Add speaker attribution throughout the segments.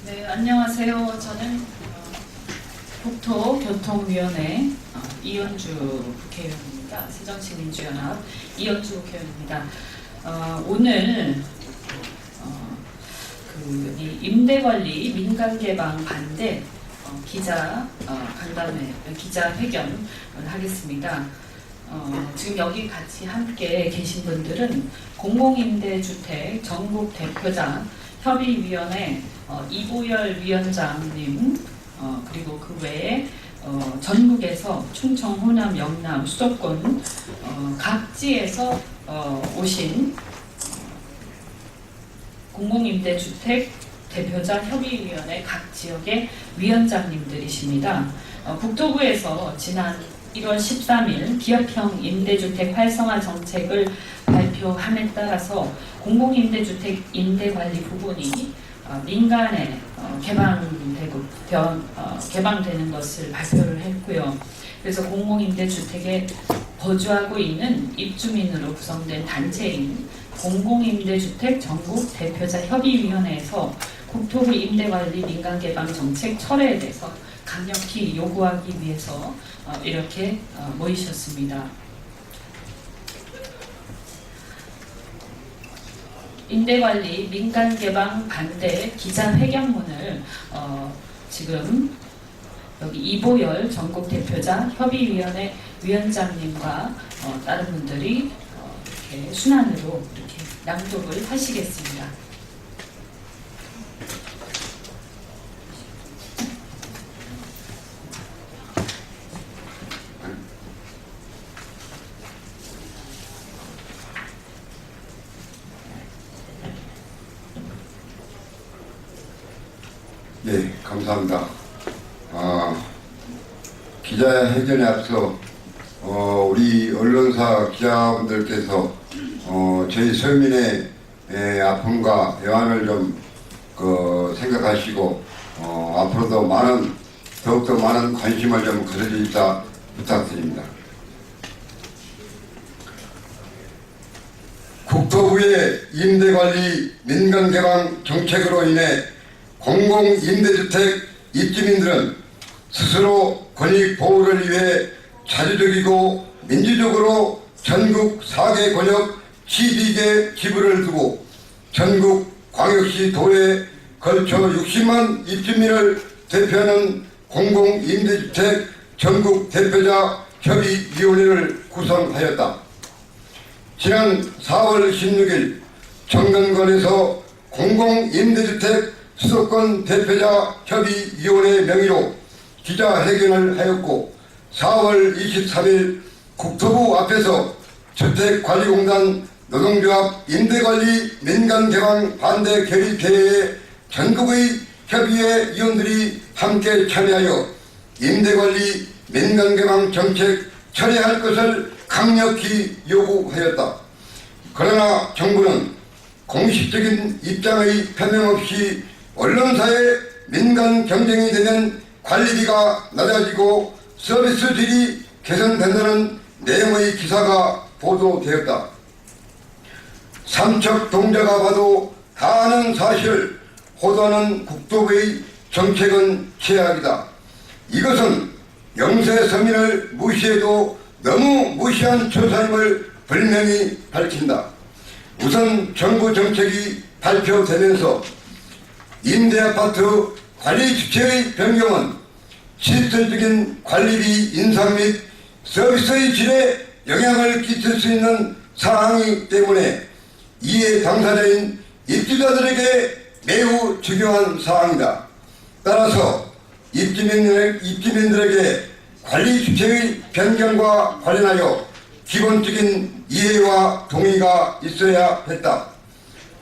Speaker 1: 네, 안녕하세요. 저는 국토교통위원회 이현주 국회의원입니다. 새정치민주연합 이현주 국회의원입니다. 오늘 이 임대관리 민간개방 반대 기자회견을 하겠습니다. 지금 여기 같이 함께 계신 분들은 공공임대주택 전국 대표자 협의위원회 이보열 위원장님, 그리고 그 외에 전국에서 충청, 호남, 영남, 수도권 각지에서 오신 공공임대주택 대표자 협의위원회 각 지역의 위원장님들이십니다. 국토부에서 지난 1월 13일 기업형 임대주택 활성화 정책을 발표함에 따라서 공공임대주택 임대관리 부분이 민간에 개방되는 것을 발표를 했고요. 그래서 공공임대주택에 거주하고 있는 입주민으로 구성된 단체인 공공임대주택 전국 대표자 협의위원회에서 국토부 임대관리 민간개방 정책 철회에 대해서 강력히 요구하기 위해서 이렇게 모이셨습니다. 임대관리 민간개방 반대 기자회견문을 지금 여기 이보열 전국 대표자 협의위원회 위원장님과 다른 분들이 이렇게 순환으로 이렇게 낭독을 하시겠습니다.
Speaker 2: 네, 감사합니다. 기자회견에 앞서 우리 언론사 기자분들께서 저희 서민의 아픔과 애환을 좀 생각하시고 앞으로도 더욱더 많은 관심을 좀 가져주시다 부탁드립니다. 국토부의 임대관리 민간개방 정책으로 인해 공공임대주택 입주민들은 스스로 권익보호를 위해 자주적이고 민주적으로 전국 4개 권역 12개 지부를 두고 전국 광역시 도에 걸쳐 60만 입주민을 대표하는 공공임대주택 전국 대표자 협의위원회를 구성하였다. 지난 4월 16일 정당관에서 공공임대주택 수도권 대표자 협의위원회 명의로 기자회견을 하였고 4월 23일 국토부 앞에서 주택관리공단 노동조합 임대관리 민간개방 반대 결의대회에 전국의 협의회 위원들이 함께 참여하여 임대관리 민간개방 정책 철회할 것을 강력히 요구하였다. 그러나 정부는 공식적인 입장의 표명 없이 언론사의 민간 경쟁이 되면 관리비가 낮아지고 서비스 질이 개선된다는 내용의 기사가 보도되었다. 삼척 동자가 봐도 다 아는 사실을 호도하는 국토부의 정책은 최악이다. 이것은 영세 서민을 무시해도 너무 무시한 처사임을 분명히 밝힌다. 우선 정부 정책이 발표되면서 임대아파트 관리주체의 변경은 실질적인 관리비 인상 및 서비스의 질에 영향을 끼칠 수 있는 사항이기 때문에 이해 당사자인 입주자들에게 매우 중요한 사항이다. 따라서 입주민들에게 관리주체의 변경과 관련하여 기본적인 이해와 동의가 있어야 했다.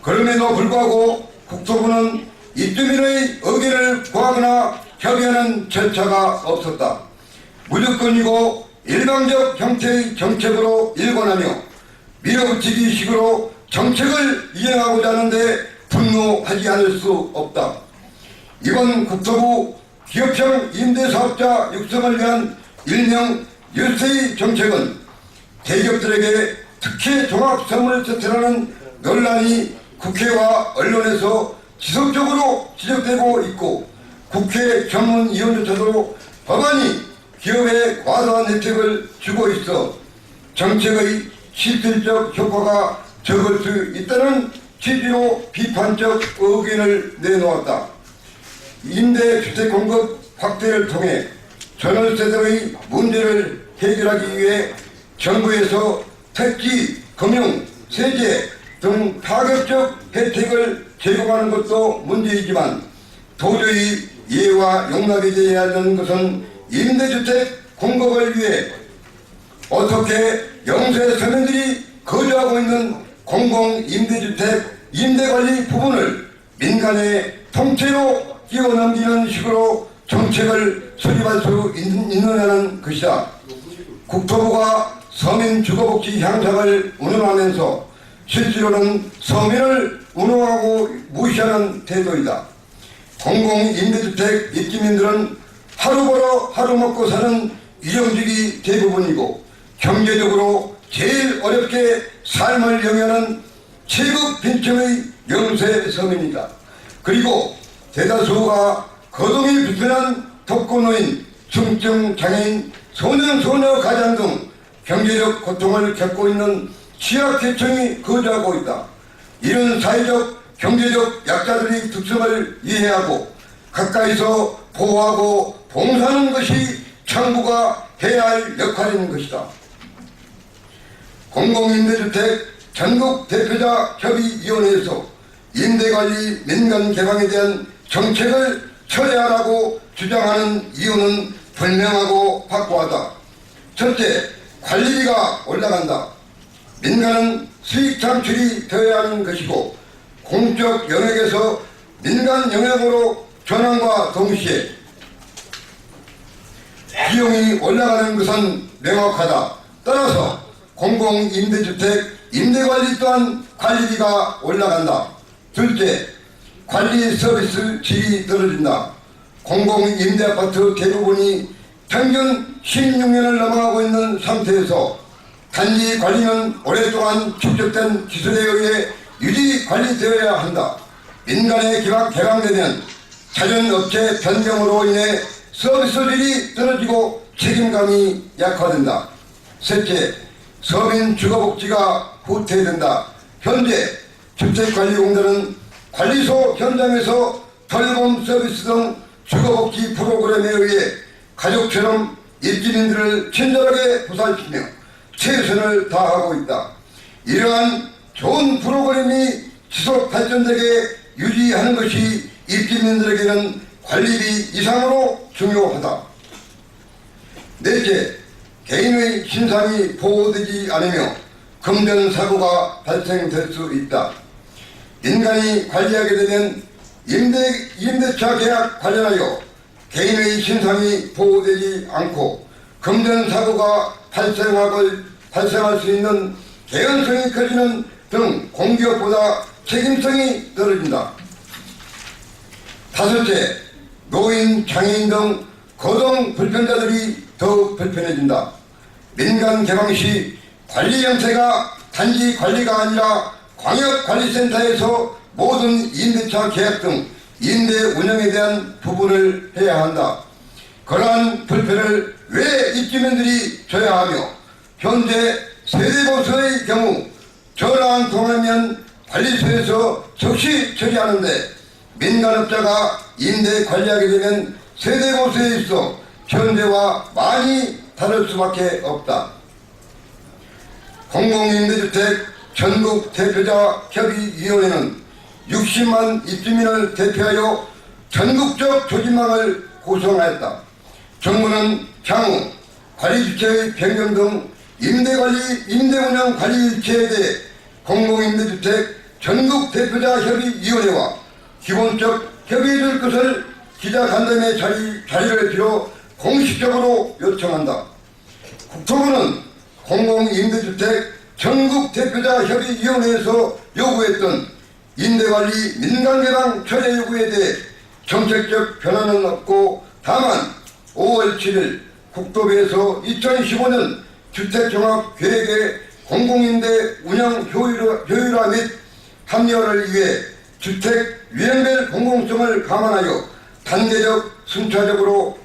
Speaker 2: 그럼에도 불구하고 국토부는 입주민의 의견을 구하거나 협의하는 절차가 없었다. 무조건이고 일방적 형태의 정책으로 일관하며 밀어붙이기 식으로 정책을 이행하고자 하는데 분노하지 않을 수 없다. 이번 국토부 기업형 임대사업자 육성을 위한 일명 열세의 정책은 대기업들에게 특혜 종합선물세트라는 논란이 국회와 언론에서 지속적으로 지적되고 있고 국회 전문위원조차도 법안이 기업에 과다한 혜택을 주고 있어 정책의 실질적 효과가 적을 수 있다는 취지로 비판적 의견을 내놓았다. 임대주택 공급 확대를 통해 전월세들의 문제를 해결하기 위해 정부에서 택지, 금융, 세제 등 파격적 혜택을 제공하는 것도 문제이지만 도저히 이해와 용납이 되어야 하는 것은 임대주택 공급을 위해 어떻게 영세 서민들이 거주하고 있는 공공임대주택 임대관리 부분을 민간의 통째로 끼워넘기는 식으로 정책을 수립할 수 있느냐는 것이다. 국토부가 서민 주거복지 향상을 운운하면서 실제로는 서민을 운운하고 무시하는 태도이다. 공공임대주택 입주민들은 하루 벌어 하루 먹고 사는 유정직이 대부분이고 경제적으로 제일 어렵게 삶을 영위하는 체급 빈층의 영세 서민이다. 그리고 대다수가 거동이 불편한 독거노인, 중증 장애인, 소년소녀 가장 등 경제적 고통을 겪고 있는 취약계층이 거주하고 있다. 이런 사회적, 경제적 약자들의 특성을 이해하고 가까이서 보호하고 봉사하는 것이 정부가 해야 할 역할인 것이다. 공공임대주택 전국대표자 협의위원회에서 임대관리 민간 개방에 대한 정책을 처리하라고 주장하는 이유는 분명하고 확고하다. 첫째, 관리비가 올라간다. 민간은 수익 창출이 되어야 하는 것이고 공적 영역에서 민간 영역으로 전환과 동시에 비용이 올라가는 것은 명확하다. 따라서 공공임대주택 임대관리 또한 관리비가 올라간다. 둘째, 관리 서비스 질이 떨어진다. 공공임대아파트 대부분이 평균 16년을 넘어가고 있는 상태에서 단지 관리는 오랫동안 축적된 기술에 의해 유지 관리되어야 한다. 민간에 개방되면 자전업체 변경으로 인해 서비스 질이 떨어지고 책임감이 약화된다. 셋째, 서민 주거복지가 후퇴된다. 현재 주택관리공단은 관리소 현장에서 돌봄 서비스 등 주거복지 프로그램에 의해 가족처럼 입주민들을 친절하게 보살피며 최선을 다하고 있다. 이러한 좋은 프로그램이 지속 발전되게 유지하는 것이 입주민들에게는 관리비 이상으로 중요하다. 넷째, 개인의 신상이 보호되지 않으며 금전사고가 발생될 수 있다. 민간이 관리하게 되면 임대차 계약 관련하여 개인의 신상이 보호되지 않고 금전사고가 발생할 수 있는 개연성이 커지는 등 공기업보다 책임성이 떨어진다. 다섯째, 노인, 장애인 등 거동 불편자들이 더욱 불편해진다. 민간 개방 시 관리 형태가 단지 관리가 아니라 광역관리센터에서 모든 임대차 계약 등 임대 운영에 대한 부분을 해야 한다. 그러한 불편을 왜 입주민들이 져야 하며 현재 세대보수의 경우 전화 한 통하면 관리소에서 즉시 처리하는데 민간업자가 임대 관리하게 되면 세대보수에 있어 현재와 많이 다를 수밖에 없다. 공공임대주택 전국 대표자 협의위원회는 60만 입주민을 대표하여 전국적 조직망을 구성하였다. 정부는 향후 관리주체의 변경 등 임대관리, 임대운영 관리일체에 대해 공공임대주택 전국 대표자 협의위원회와 기본적 협의해 줄 것을 기자간담회 자리를 빌어 공식적으로 요청한다. 국토부는 공공임대주택 전국대표자 협의위원회에서 요구했던 임대관리 민간개방 철회 요구에 대해 정책적 변화는 없고 다만 5월 7일 국토부에서 2015년 주택종합계획의 공공임대 운영 효율화 및 합리화를 위해 주택 유형별 공공성을 감안하여 단계적 순차적으로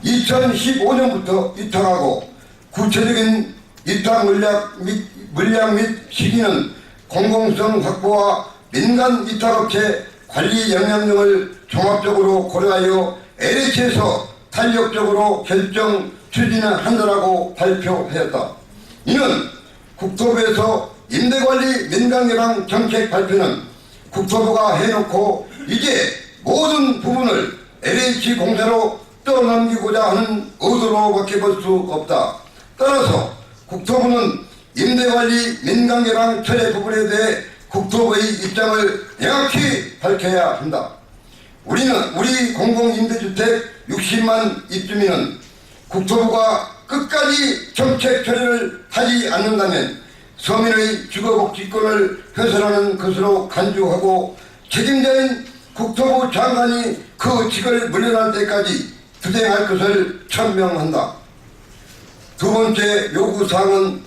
Speaker 2: 2015년부터 위탁하고 구체적인 위탁 물량 및 시기는 공공성 확보와 민간 위탁업체 관리 영향력을 종합적으로 고려하여 LH에서 탄력적으로 결정 추진한다라고 발표하였다. 이는 국토부에서 임대관리 민간개방 정책 발표는 국토부가 해놓고 이제 모든 부분을 LH공사로 떠넘기고자 하는 의도로밖에 볼 수 없다. 따라서 국토부는 임대관리 민간개방 처리 부분에 대해 국토부의 입장을 명확히 밝혀야 한다. 우리 공공임대주택 60만 입주민은 국토부가 끝까지 정책 처리를 하지 않는다면 서민의 주거복지권을 훼손하는 것으로 간주하고 책임자인 국토부 장관이 그 직을 물러날 때까지 투쟁할 것을 천명한다. 두 번째 요구사항은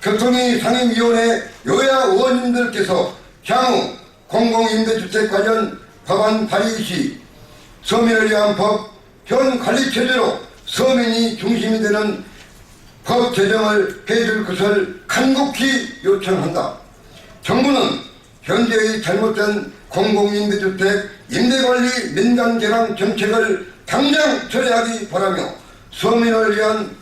Speaker 2: 교통위 상임위원회 여야 의원님들께서 향후 공공임대주택 관련 법안 발의 시 서민을 위한 법, 현 관리체제로 서민이 중심이 되는 법 제정을 해줄 것을 간곡히 요청한다. 정부는 현재의 잘못된 공공임대주택 임대관리 민간개방 정책을 당장 처리하기 바라며 서민을 위한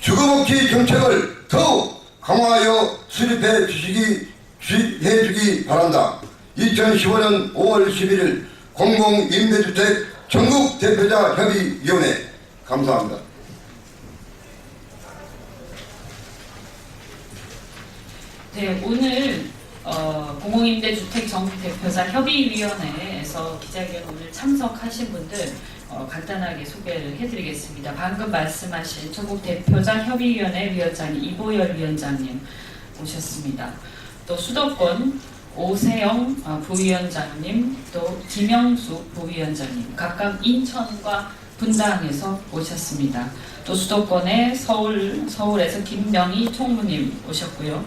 Speaker 2: 주거복지 정책을 더욱 강화하여 수립해 주기 바란다. 2015년 5월 11일 공공임대주택 전국대표자 협의위원회 감사합니다.
Speaker 1: 네, 오늘 공공임대주택 전국대표자 협의위원회에서 기자회견 오늘 참석하신 분들 간단하게 소개를 해드리겠습니다. 방금 말씀하신 전국대표자 협의위원회 위원장님 이보열 위원장님 오셨습니다. 또 수도권 오세영 부위원장님, 또 김영수 부위원장님, 각각 인천과 분당에서 오셨습니다. 또 수도권의 서울에서 김명희 총무님 오셨고요.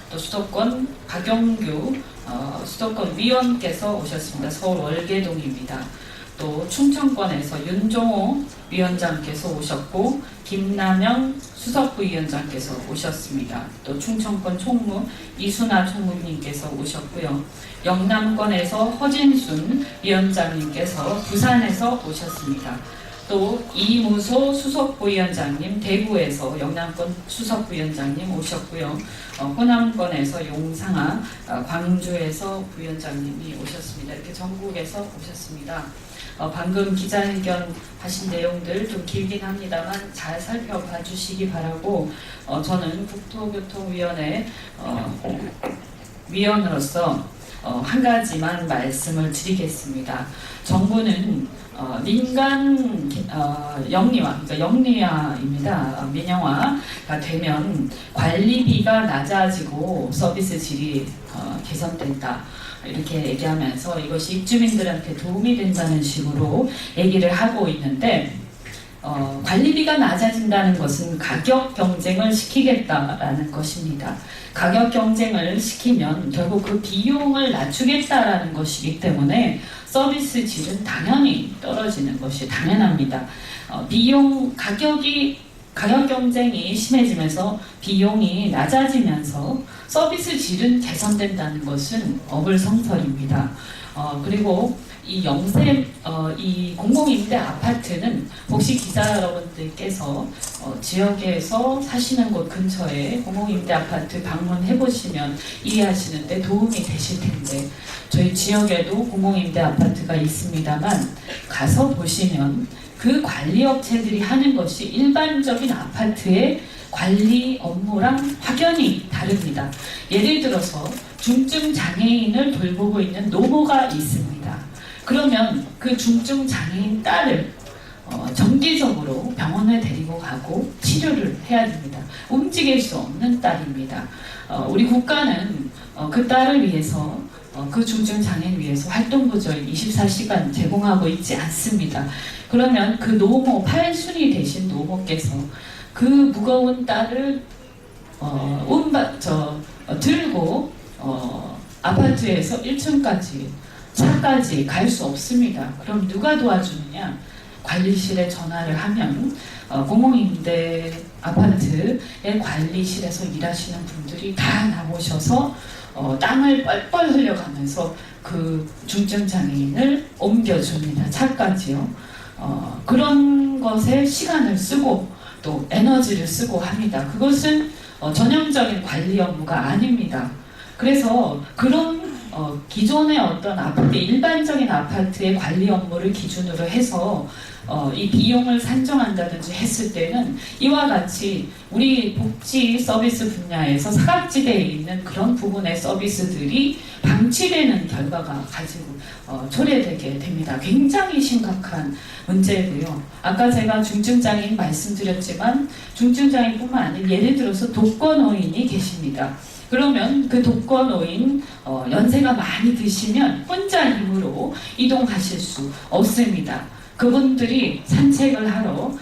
Speaker 1: 또 수도권 박영규 수도권 위원께서 오셨습니다. 서울 월계동입니다. 또 충청권에서 윤종호 위원장께서 오셨고 김남영 수석부위원장께서 오셨습니다. 또 충청권 총무 이순아 총무님께서 오셨고요. 영남권에서 허진순 위원장님께서 부산에서 오셨습니다. 또 이무소 수석부위원장님 대구에서 영남권 수석부위원장님 오셨고요. 호남권에서 용상아 광주에서 부위원장님이 오셨습니다. 이렇게 전국에서 오셨습니다. 방금 기자회견 하신 내용들 좀 길긴 합니다만 잘 살펴봐 주시기 바라고 저는 국토교통위원회 위원으로서 한 가지만 말씀을 드리겠습니다. 정부는 민간 영리화, 그러니까 영리화입니다. 민영화가 되면 관리비가 낮아지고 서비스 질이 개선된다. 이렇게 얘기하면서 이것이 입주민들한테 도움이 된다는 식으로 얘기를 하고 있는데 관리비가 낮아진다는 것은 가격 경쟁을 시키겠다라는 것입니다. 가격 경쟁을 시키면 결국 그 비용을 낮추겠다라는 것이기 때문에 서비스 질은 당연히 떨어지는 것이 당연합니다. 가격 경쟁이 심해지면서 비용이 낮아지면서 서비스 질은 개선된다는 것은 어불성설입니다. 그리고 이 공공임대 아파트는 혹시 기자 여러분들께서 지역에서 사시는 곳 근처에 공공임대 아파트 방문해 보시면 이해하시는데 도움이 되실 텐데 저희 지역에도 공공임대 아파트가 있습니다만 가서 보시면 그 관리업체들이 하는 것이 일반적인 아파트의 관리 업무랑 확연히 다릅니다. 예를 들어서 중증 장애인을 돌보고 있는 노모가 있습니다. 그러면 그 중증 장애인 딸을 정기적으로 병원에 데리고 가고 치료를 해야 됩니다. 움직일 수 없는 딸입니다. 우리 국가는 그 딸을 위해서 그 중증 장애인 위해서 활동부조를 24시간 제공하고 있지 않습니다. 그러면 그 노모 8순위 되신 노모께서 그 무거운 딸을 들고 아파트에서 1층까지 차까지 갈 수 없습니다. 그럼 누가 도와주느냐? 관리실에 전화를 하면 공공임대 아파트의 관리실에서 일하시는 분들이 다 나오셔서 땀을 뻘뻘 흘려가면서 그 중증 장애인을 옮겨줍니다. 차까지요. 그런 것에 시간을 쓰고 또 에너지를 쓰고 합니다. 그것은 전형적인 관리 업무가 아닙니다. 그래서 그런 기존의 어떤 아파트, 일반적인 아파트의 관리 업무를 기준으로 해서 이 비용을 산정한다든지 했을 때는 이와 같이 우리 복지 서비스 분야에서 사각지대에 있는 그런 부분의 서비스들이 방치되는 결과가 가지고 초래되게 됩니다. 굉장히 심각한 문제고요. 아까 제가 중증장애인 말씀드렸지만 중증장애인뿐만 아니라 예를 들어서 독거노인이 계십니다. 그러면 그 독거노인 연세가 많이 드시면 혼자 힘으로 이동하실 수 없습니다. 그분들이 산책을 하러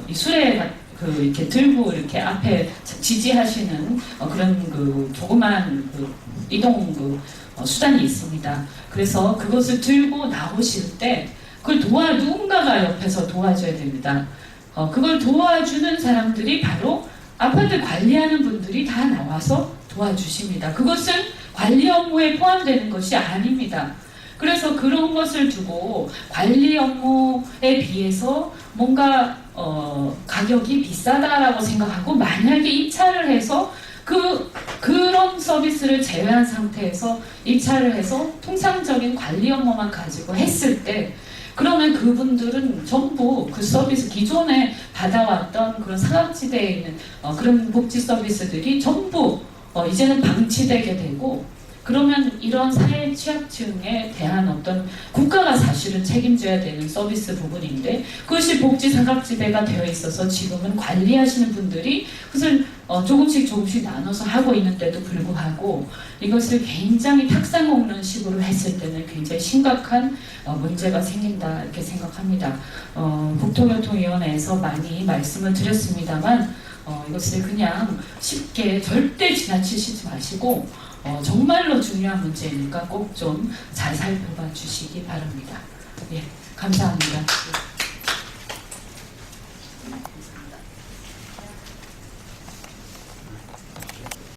Speaker 1: 이 수레 이렇게 들고 이렇게 앞에 지지하시는 그런 조그만 이동 수단이 있습니다. 그래서 그것을 들고 나오실 때 그걸 누군가가 옆에서 도와줘야 됩니다. 그걸 도와주는 사람들이 바로 아파트 관리하는 분들이 다 나와서 도와주십니다. 그것은 관리 업무에 포함되는 것이 아닙니다. 그래서 그런 것을 두고 관리 업무에 비해서 뭔가 가격이 비싸다라고 생각하고 만약에 입찰을 해서 그런 서비스를 제외한 상태에서 입찰을 해서 통상적인 관리 업무만 가지고 했을 때 그러면 그분들은 전부 그 서비스 기존에 받아왔던 그런 사각지대에 있는 그런 복지 서비스들이 전부 이제는 방치되게 되고 그러면 이런 사회 취약층에 대한 어떤 국가가 사실은 책임져야 되는 서비스 부분인데 그것이 복지 사각지대가 되어 있어서 지금은 관리하시는 분들이 그것을 조금씩 나눠서 하고 있는데도 불구하고 이것을 굉장히 탁상 먹는 식으로 했을 때는 굉장히 심각한 문제가 생긴다 이렇게 생각합니다. 국토교통위원회에서 많이 말씀을 드렸습니다만 이것을 그냥 쉽게 절대 지나치시지 마시고 정말로 중요한 문제니까 꼭 좀 잘 살펴봐 주시기 바랍니다. 예, 감사합니다.